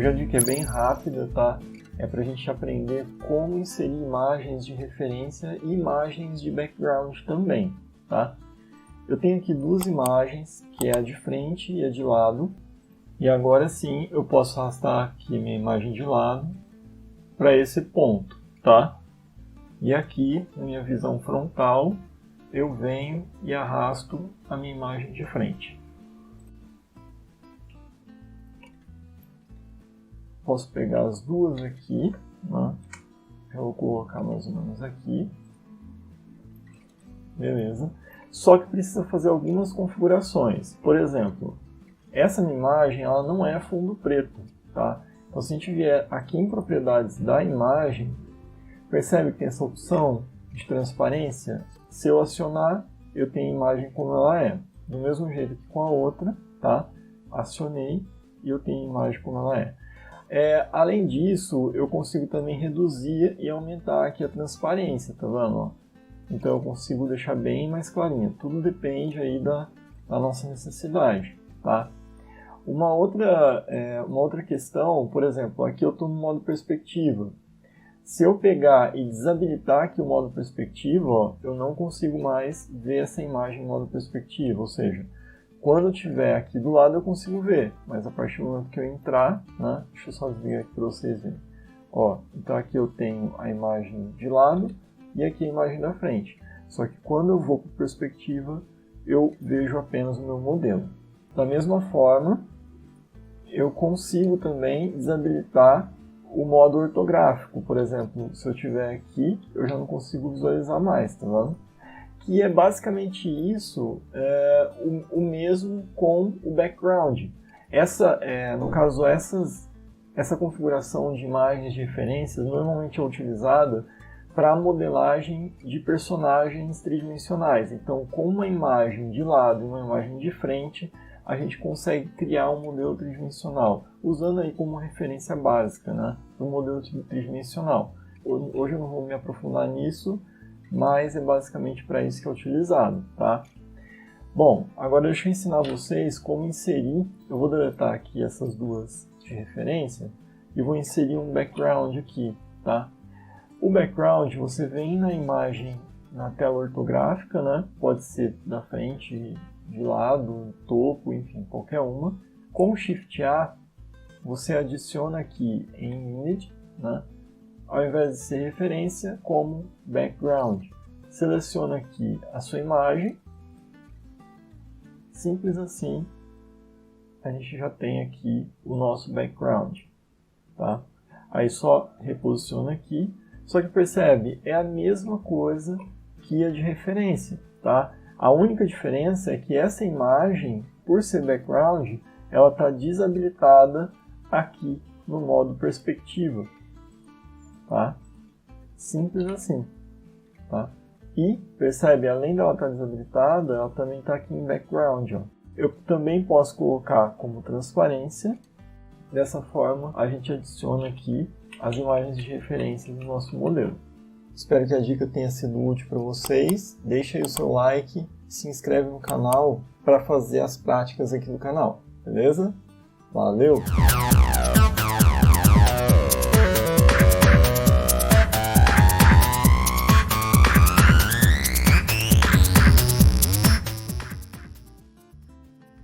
Hoje a dica é bem rápida, tá? É para a gente aprender como inserir imagens de referência e imagens de background também, tá? Eu tenho aqui duas imagens, que é a de frente e a de lado. E agora sim eu posso arrastar aqui minha imagem de lado para esse ponto, tá? E aqui, na minha visão frontal, eu venho e arrasto a minha imagem de frente. Posso pegar as duas aqui, né? Eu vou colocar mais ou menos aqui. Beleza. Só que precisa fazer algumas configurações. Por exemplo, essa minha imagem ela não é fundo preto, tá? Então se a gente vier aqui em propriedades da imagem, percebe que tem essa opção de transparência? Se eu acionar, eu tenho a imagem como ela é. Do mesmo jeito que com a outra, tá? Acionei e eu tenho a imagem como ela é. Além disso, eu consigo também reduzir e aumentar aqui a transparência, tá vendo? Ó? Então eu consigo deixar bem mais clarinho. Tudo depende aí da nossa necessidade, tá? Uma outra questão, por exemplo, aqui eu estou no modo perspectiva. Se eu pegar e desabilitar aqui o modo perspectiva, ó, eu não consigo mais ver essa imagem em modo perspectiva, ou seja, quando eu estiver aqui do lado eu consigo ver, mas a partir do momento que eu entrar, né, deixa eu só desligar aqui para vocês verem. Ó, então aqui eu tenho a imagem de lado e aqui a imagem da frente. Só que quando eu vou para perspectiva, eu vejo apenas o meu modelo. Da mesma forma, eu consigo também desabilitar o modo ortográfico. Por exemplo, se eu estiver aqui, eu já não consigo visualizar mais, tá vendo? Que é basicamente isso, o mesmo com o background. No caso, essa configuração de imagens de referências normalmente é utilizada para modelagem de personagens tridimensionais. Então, com uma imagem de lado e uma imagem de frente, a gente consegue criar um modelo tridimensional, usando aí como referência básica, né, um modelo tridimensional. Hoje eu não vou me aprofundar nisso, mas é basicamente para isso que é utilizado, tá? Bom, agora deixa eu ensinar vocês como inserir. Eu vou deletar aqui essas duas de referência e vou inserir um background aqui, tá? O background, você vem na imagem, na tela ortográfica, né? Pode ser da frente, de lado, topo, enfim, qualquer uma. Com o Shift A, você adiciona aqui em Image, né? Ao invés de ser referência, como background. Seleciona aqui a sua imagem. Simples assim, a gente já tem aqui o nosso background, tá? Aí só reposiciona aqui. Só que percebe, é a mesma coisa que a de referência, tá? A única diferença é que essa imagem, por ser background, ela está desabilitada aqui no modo perspectiva, tá? Simples assim, tá? E percebe, além dela estar desabilitada, ela também está aqui em background, ó. Eu também posso colocar como transparência. Dessa forma, a gente adiciona aqui as imagens de referência do nosso modelo. Espero que a dica tenha sido útil para vocês. Deixa aí o seu like, se inscreve no canal para fazer as práticas aqui no canal, beleza? Valeu!